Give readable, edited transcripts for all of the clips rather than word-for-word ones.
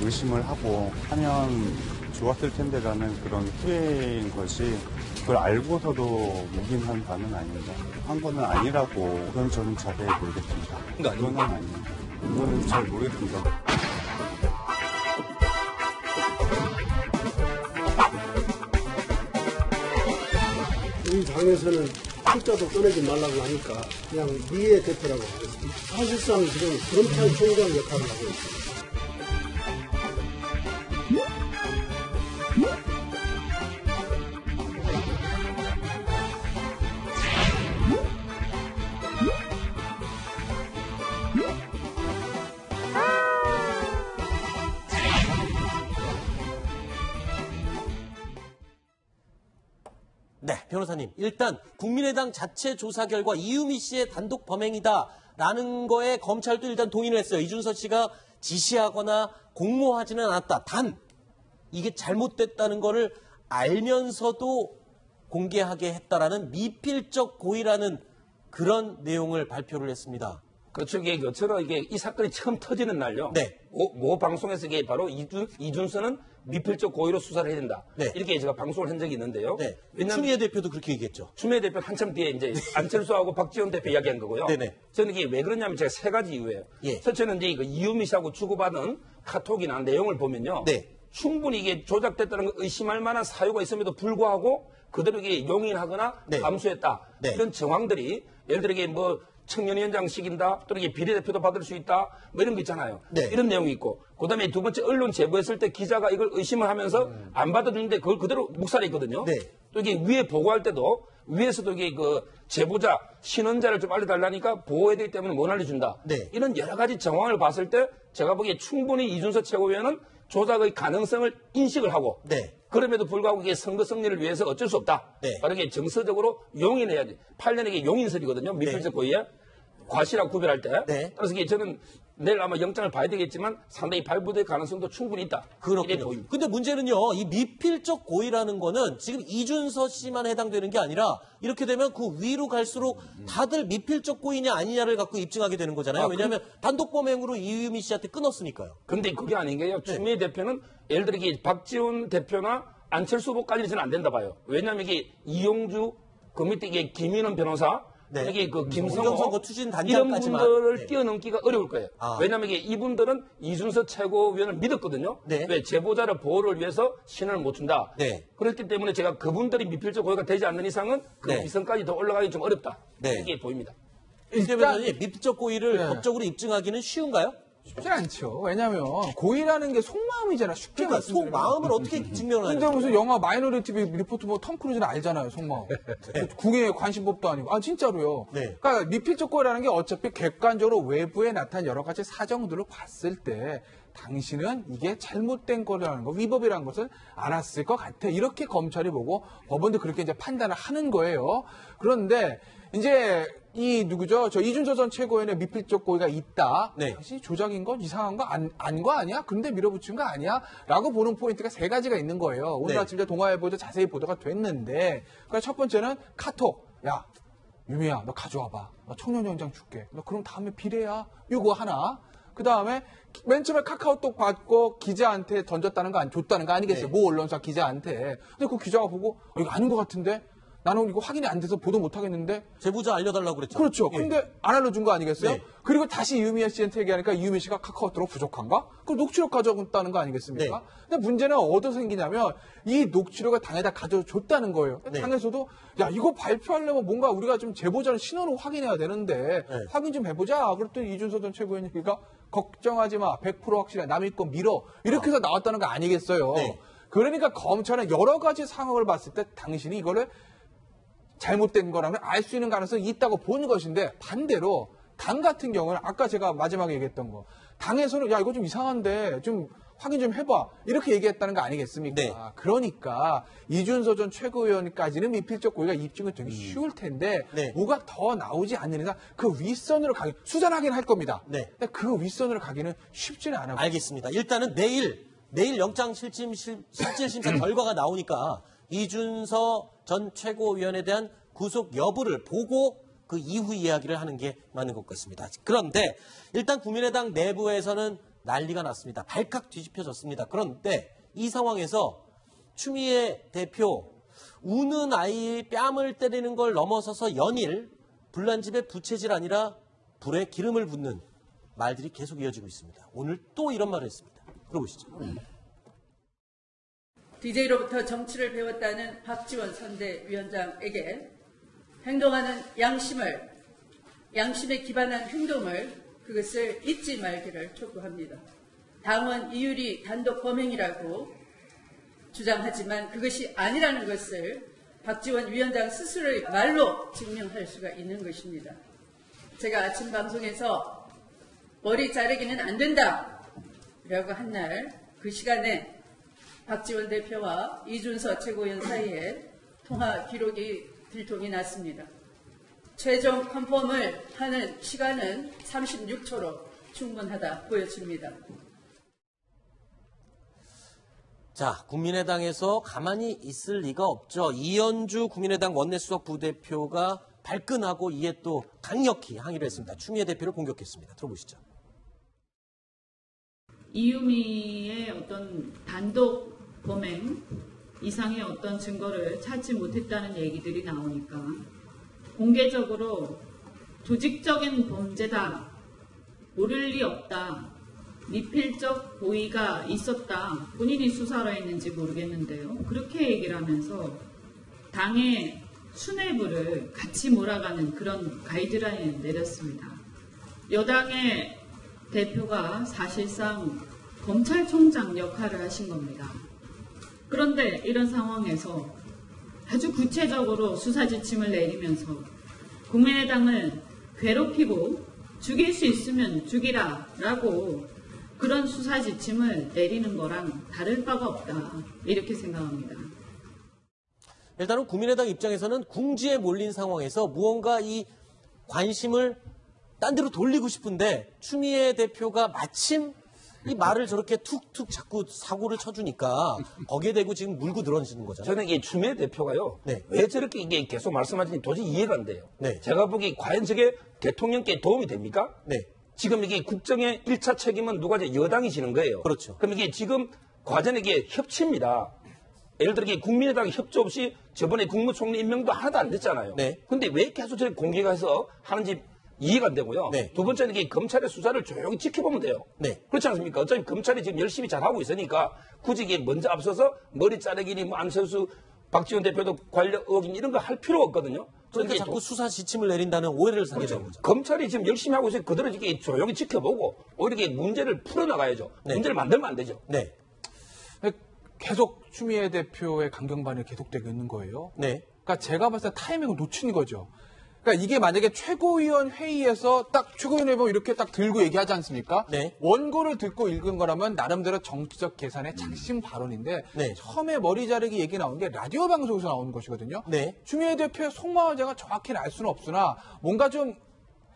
의심을 하고 하면 좋았을 텐데라는 그런 후회인 것이 그걸 알고서도 묵인한 바는 아닙니다. 한 거는 아니라고 그건 저는 자세히 모르겠습니다. 그건 아니에요. 그거는 잘 모르겠습니다. 이 당에서는 숫자도 꺼내지 말라고 하니까 그냥 미의 대표라고 하겠습니다. 사실상 지금 검찰 총장 역할을 하고 있습니다. 네, 변호사님. 일단 국민의당 자체 조사 결과 이유미 씨의 단독 범행이다라는 거에 검찰도 일단 동의를 했어요. 이준서 씨가 지시하거나 공모하지는 않았다. 단 이게 잘못됐다는 거를 알면서도 공개하게 했다라는 미필적 고의라는 그런 내용을 발표를 했습니다. 그렇죠. 이게 이 사건이 처음 터지는 날요. 네. 모 방송에서 이게 바로 이준서는 미필적 고의로 수사를 해야 된다. 네. 이렇게 제가 방송을 한 적이 있는데요. 네. 왜냐하면 추미애 대표도 그렇게 얘기했죠. 추미애 대표 한참 뒤에 이제 안철수하고 박지원 대표 이야기한 거고요. 네네. 저는 이게 왜 그러냐면 제가 세 가지 이유예요. 예. 첫째는 이제 이유미 씨하고 주고받은 카톡이나 내용을 보면요. 네. 충분히 이게 조작됐다는 걸 의심할 만한 사유가 있음에도 불구하고 그대로 이게 용인하거나 네. 감수했다. 네. 이런 정황들이 예를 들어 이게 뭐 청년위원장 시킨다, 또는 이게 비례대표도 받을 수 있다, 뭐 이런 거 있잖아요. 네. 이런 내용이 있고, 그 다음에 두 번째 언론 제보했을 때 기자가 이걸 의심을 하면서 안 받아주는데 그걸 그대로 묵살해 있거든요. 네. 또 이게 위에 보고할 때도 위에서도 이게 그 제보자, 신원자를 좀 알려달라니까 보호해야 되기 때문에 못 알려준다. 네. 이런 여러 가지 정황을 봤을 때 제가 보기에 충분히 이준서 최고위원은 조작의 가능성을 인식을 하고 네. 그럼에도 불구하고 이게 선거 승리를 위해서 어쩔 수 없다. 네. 바로 이게 정서적으로 용인해야지. 8년에 이게 용인설이거든요. 미필적 고의에. 과실하고 구별할 때. 네. 그래서 이게 저는 내일 아마 영장을 봐야 되겠지만 상당히 발부될 가능성도 충분히 있다. 이렇게 그렇군요. 보입니다. 근데 문제는요, 이 미필적 고의라는 거는 지금 이준서 씨만 해당되는 게 아니라 이렇게 되면 그 위로 갈수록 다들 미필적 고의냐 아니냐를 갖고 입증하게 되는 거잖아요. 왜냐하면 단독 범행으로 이유미 씨한테 끊었으니까요. 근데 그게 아닌 게요. 네. 추미애 대표는 예를 들어 이게 박지원 대표나 안철수 후보까지는 안 된다 봐요. 왜냐하면 이게 이용주, 그 밑에 이게 김인원 변호사, 네. 이게 그 김성호 공정선거 추진 이런 단장까지만 분들을 네. 뛰어넘기가 어려울 거예요. 아. 왜냐하면 이게 이분들은 이준서 최고위원을 믿었거든요. 네. 왜 제보자를 보호를 위해서 신원을 못 준다. 네. 그렇기 때문에 제가 그분들이 미필적 고의가 되지 않는 이상은 그 네. 위선까지 더 올라가기 좀 어렵다. 네. 이렇게 보입니다. 일단 미필적 고의를 법적으로 입증하기는 쉬운가요? 쉽지 않죠. 왜냐하면 고의라는 게 속마음이잖아. 쉽게 그러니까 말씀드리면. 속마음을 어떻게 증명을 근데 하냐? 무슨 영화 마이너리티 리포트 뭐 톰 크루즈는 알잖아요, 속마음. 궁예 관심법도 아니고. 아, 진짜로요. 네. 그러니까 미필적 고의라는 게 어차피 객관적으로 외부에 나타난 여러 가지 사정들을 봤을 때 당신은 이게 잘못된 거라는 거, 위법이라는 것을 알았을 것 같아. 이렇게 검찰이 보고 법원도 그렇게 이제 판단을 하는 거예요. 그런데 이제 이 누구죠? 저 이준서 전 최고위원의 미필적 고의가 있다. 네. 사실 조작인 건 이상한 거 안 거 아니야? 근데 밀어붙인 거 아니야? 라고 보는 포인트가 세 가지가 있는 거예요. 오늘 네. 아침 이제 동아일보도 자세히 보도가 됐는데 그러니까 첫 번째는 카톡. 야, 유미야, 너 가져와봐. 나 청년연장 줄게. 너 그럼 다음에 비례야. 요거 하나. 그 다음에 맨 처음에 카카오톡 받고 기자한테 줬다는 거 아니겠어요? 네. 모 언론사 기자한테. 근데 그 기자가 보고 이거 아닌 것 같은데? 나는 이거 확인이 안 돼서 보도 못 하겠는데? 제보자 알려달라고 그랬죠. 그렇죠. 예. 근데 안 알려준 거 아니겠어요? 네. 그리고 다시 이유미 씨한테 얘기하니까 이유미 씨가 카카오톡으로 부족한가? 그럼 녹취록 가져왔다는 거 아니겠습니까? 네. 근데 문제는 어디서 생기냐면 이 녹취록을 당에다 가져줬다는 거예요. 네. 당에서도 야 이거 발표하려면 뭔가 우리가 좀 제보자는 신원을 확인해야 되는데 네. 확인 좀 해보자. 그랬더니 이준서 전 최고위원 얘기가 걱정하지 마. 100% 확실해. 남의 건 밀어. 이렇게 해서 나왔다는 거 아니겠어요? 네. 그러니까 검찰은 여러 가지 상황을 봤을 때 당신이 이거를 잘못된 거라면 알 수 있는 가능성이 있다고 보는 것인데 반대로 당 같은 경우는 아까 제가 마지막에 얘기했던 거 당에서는 야 이거 좀 이상한데 좀 확인 좀 해봐 이렇게 얘기했다는 거 아니겠습니까? 네. 그러니까 이준서 전 최고위원까지는 미필적 고의가 입증이 되게 쉬울 텐데 네. 뭐가 더 나오지 않는 이상 그 윗선으로 가기 수사하긴 할 겁니다. 네. 근데 그 윗선으로 가기는 쉽지는 않아요. 알겠습니다. 일단은 내일 영장 실질심사 결과가 나오니까 이준서 전 최고위원에 대한 구속 여부를 보고 그 이후 이야기를 하는 게 맞는 것 같습니다. 그런데 일단 국민의당 내부에서는 난리가 났습니다. 발칵 뒤집혀졌습니다. 그런데 이 상황에서 추미애 대표 우는 아이의 뺨을 때리는 걸 넘어서서 연일 불난 집에 부채질 아니라 불에 기름을 붓는 말들이 계속 이어지고 있습니다. 오늘 또 이런 말을 했습니다. 들어보시죠. DJ로부터 정치를 배웠다는 박지원 선대위원장에게 행동하는 양심에 기반한 행동을 그것을 잊지 말기를 촉구합니다. 당원 이율이 단독 범행이라고 주장하지만 그것이 아니라는 것을 박지원 위원장 스스로의 말로 증명할 수가 있는 것입니다. 제가 아침 방송에서 머리 자르기는 안 된다 라고 한 날 그 시간에 박지원 대표와 이준서 최고위원 사이에 통화 기록이 들통이 났습니다. 최종 컨펌을 하는 시간은 36초로 충분하다 보여집니다. 자, 국민의당에서 가만히 있을 리가 없죠. 이현주 국민의당 원내수석 부대표가 발끈하고 이에 또 강력히 항의를 했습니다. 추미애 대표를 공격했습니다. 들어보시죠. 이유미의 어떤 단독 범행 이상의 어떤 증거를 찾지 못했다는 얘기들이 나오니까 공개적으로 조직적인 범죄다, 모를 리 없다, 미필적 고의가 있었다, 본인이 수사를 했는지 모르겠는데요. 그렇게 얘기를 하면서 당의 수뇌부를 같이 몰아가는 그런 가이드라인을 내렸습니다. 여당의 대표가 사실상 검찰총장 역할을 하신 겁니다. 그런데 이런 상황에서 아주 구체적으로 수사 지침을 내리면서 국민의당을 괴롭히고 죽일 수 있으면 죽이라라고 그런 수사 지침을 내리는 거랑 다를 바가 없다. 이렇게 생각합니다. 일단은 국민의당 입장에서는 궁지에 몰린 상황에서 무언가 이 관심을 딴 데로 돌리고 싶은데 추미애 대표가 마침 이 말을 저렇게 툭툭 자꾸 사고를 쳐주니까 거기에 대고 지금 물고 늘어지는 거잖아요. 저는 이게 추미애 대표가요. 네. 왜 저렇게 이게 계속 말씀하시는지 도저히 이해가 안 돼요. 네. 제가 보기 과연 저게 대통령께 도움이 됩니까? 네. 지금 이게 국정의 1차 책임은 누가 이제 여당이 지는 거예요. 그렇죠. 그럼 이게 지금 과연 이게 협치입니다. 예를 들어 이게 국민의당 협조 없이 저번에 국무총리 임명도 하나도 안 됐잖아요. 네. 근데 왜 계속 저렇게 공개가 해서 하는지 이해가 안 되고요. 네. 두 번째는 이게 검찰의 수사를 조용히 지켜보면 돼요. 네. 그렇지 않습니까? 어차피 검찰이 지금 열심히 잘하고 있으니까 굳이 이게 먼저 앞서서 머리 자르기니 뭐 안철수, 박지원 대표도 관련 의혹이니 이런 거 할 필요가 없거든요. 그러니까 자꾸 수사 지침을 내린다는 오해를 사게 되는 거죠. 검찰이 지금 열심히 하고 있어요. 그대로 이렇게 조용히 지켜보고 오히려 이게 문제를 풀어나가야죠. 네. 문제를 만들면 안 되죠. 네. 계속 추미애 대표의 강경반이 계속되고 있는 거예요. 네. 그러니까 제가 봤을 때 타이밍을 놓친 거죠. 그러니까 이게 만약에 최고위원 회의에서 딱 최고위원 회의 이렇게 딱 들고 얘기하지 않습니까? 네. 원고를 듣고 읽은 거라면 나름대로 정치적 계산의 작심 발언인데 네. 처음에 머리 자르기 얘기 나온 게 라디오 방송에서 나오는 것이거든요. 네. 추미애 대표의 속마음을 제가 정확히 알 수는 없으나 뭔가 좀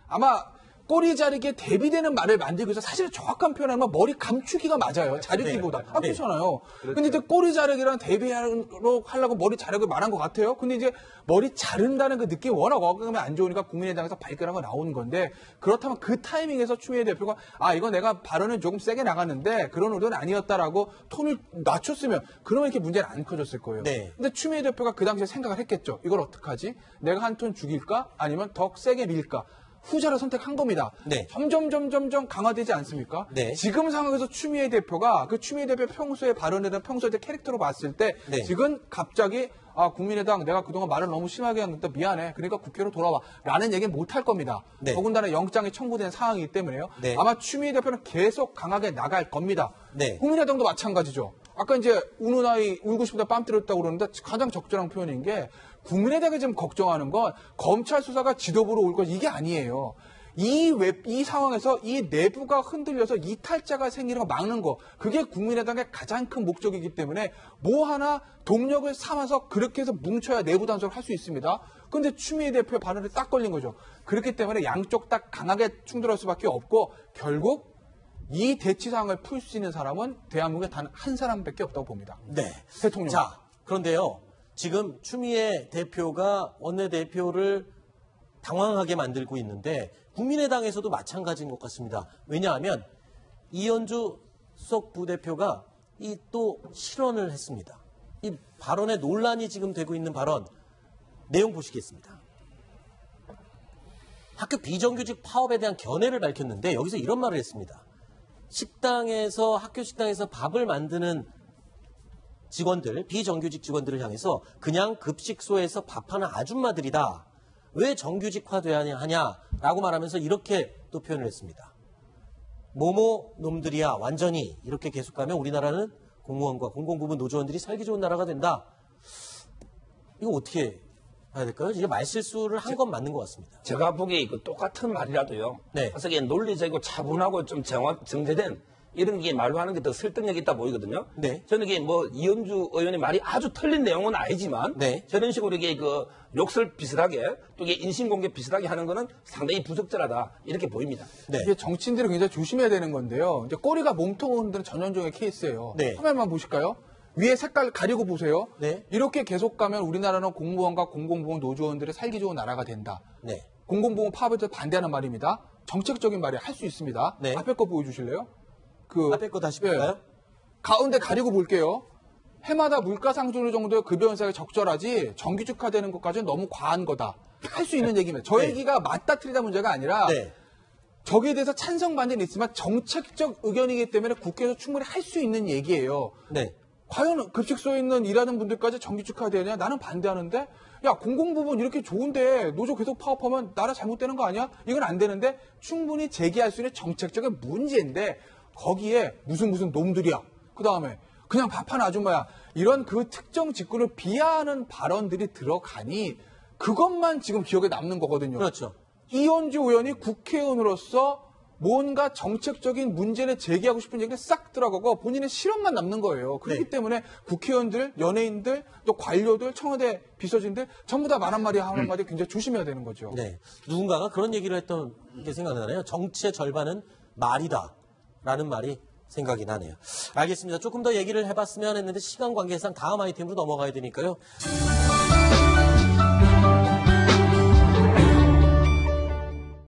아마 꼬리 자르기에 대비되는 말을 만들고 있어. 사실 정확한 표현하면 머리 감추기가 맞아요. 자르기보다. 네. 그렇잖아요. 근데 이제 꼬리 자르기랑 대비하려고 머리 자르기 말한 것 같아요. 근데 이제 머리 자른다는 그 느낌이 워낙 어감이 안 좋으니까 국민의당에서 발끈하고 나오는 건데 그렇다면 그 타이밍에서 추미애 대표가 이거 내가 발언을 조금 세게 나갔는데 그런 의도는 아니었다라고 톤을 낮췄으면 그러면 이렇게 문제는 안 커졌을 거예요. 네. 근데 추미애 대표가 그 당시에 생각을 했겠죠. 이걸 어떡하지? 내가 한 톤 죽일까? 아니면 더 세게 밀까? 후자를 선택한 겁니다. 네. 점점 강화되지 않습니까? 네. 지금 상황에서 추미애 대표가 그 추미애 대표 평소에 발언이나 평소에 캐릭터로 봤을 때 네. 지금 갑자기 국민의당 내가 그동안 말을 너무 심하게 했는데 미안해. 그러니까 국회로 돌아와. 라는 얘기는 못할 겁니다. 네. 더군다나 영장이 청구된 상황이기 때문에요. 네. 아마 추미애 대표는 계속 강하게 나갈 겁니다. 네. 국민의당도 마찬가지죠. 아까 이제 우는 아이 울고 싶다 뺨 때렸다고 그러는데 가장 적절한 표현인 게 국민의당이 지금 걱정하는 건 검찰 수사가 지도부로 올 것 이게 아니에요. 이 상황에서 이 내부가 흔들려서 이탈자가 생기는 거 막는 거 그게 국민의당의 가장 큰 목적이기 때문에 뭐 하나 동력을 삼아서 그렇게 해서 뭉쳐야 내부 단속을 할 수 있습니다. 그런데 추미애 대표의 발언에 딱 걸린 거죠. 그렇기 때문에 양쪽 딱 강하게 충돌할 수밖에 없고 결국 이 대치 상황을 풀 수 있는 사람은 대한민국에 단 한 사람밖에 없다고 봅니다. 네. 대통령. 자, 그런데요. 지금 추미애 대표가 원내대표를 당황하게 만들고 있는데 국민의당에서도 마찬가지인 것 같습니다. 왜냐하면 이현주 수석 부대표가 이 또 실언을 했습니다. 이 발언에 논란이 지금 되고 있는 발언 내용 보시겠습니다. 학교 비정규직 파업에 대한 견해를 밝혔는데 여기서 이런 말을 했습니다. 학교 식당에서 밥을 만드는 직원들, 비정규직 직원들을 향해서 그냥 급식소에서 밥하는 아줌마들이다. 왜 정규직화돼야 하냐라고 말하면서 이렇게 또 표현을 했습니다. 모모 놈들이야 완전히 이렇게 계속 가면 우리나라는 공무원과 공공부문 노조원들이 살기 좋은 나라가 된다. 이거 어떻게 해야 될까요? 이게 말실수를 한 건 맞는 것 같습니다. 제가 보기에 그 똑같은 말이라도요. 네. 그래서 이게 논리적이고 차분하고 좀 정제된 이런 게 말로 하는 게 더 설득력이 있다 보이거든요. 네. 저는 이게 뭐 이현주 의원의 말이 아주 틀린 내용은 아니지만 네. 저런 식으로 이게 그 욕설 비슷하게 또 이게 인신공격 비슷하게 하는 거는 상당히 부적절하다 이렇게 보입니다. 네. 이게 정치인들이 굉장히 조심해야 되는 건데요. 이제 꼬리가 몸통 흔드는 전형적인 케이스예요. 네. 화면만 보실까요? 위에 색깔 가리고 보세요. 네. 이렇게 계속 가면 우리나라는 공무원과 공공부문 노조원들의 살기 좋은 나라가 된다. 네. 공공부문 파업에 반대하는 말입니다. 정책적인 말이 할 수 있습니다. 네. 앞에 거 보여주실래요? 앞에 거 다시 볼까요? 가운데 가리고 볼게요. 해마다 물가 상승률 정도의 급여 인상이 적절하지 정규직화되는 것까지는 너무 과한 거다. 할 수 있는 얘기입니다. 저 네. 얘기가 맞다 틀리다 문제가 아니라 네. 저기에 대해서 찬성 반대는 있지만 정책적 의견이기 때문에 국회에서 충분히 할 수 있는 얘기예요. 네. 과연 급식소에 있는 일하는 분들까지 정규직화되냐? 나는 반대하는데 야 공공부문 이렇게 좋은데 노조 계속 파업하면 나라 잘못되는 거 아니야? 이건 안 되는데 충분히 제기할 수 있는 정책적인 문제인데 거기에 무슨 놈들이야. 그다음에 그냥 밥하는 아줌마야. 이런 그 특정 직군을 비하하는 발언들이 들어가니 그것만 지금 기억에 남는 거거든요. 그렇죠. 이현주 의원이 국회의원으로서 뭔가 정책적인 문제를 제기하고 싶은 얘기를 싹 들어가고 본인의 실언만 남는 거예요. 그렇기 네. 때문에 국회의원들, 연예인들, 또 관료들, 청와대 비서진들 전부 다 말 한마디 하는 마디 굉장히 조심해야 되는 거죠. 네. 누군가가 그런 얘기를 했던 게 생각나네요. 정치의 절반은 말이다. 라는 말이 생각이 나네요. 알겠습니다. 조금 더 얘기를 해봤으면 했는데 시간 관계상 다음 아이템으로 넘어가야 되니까요.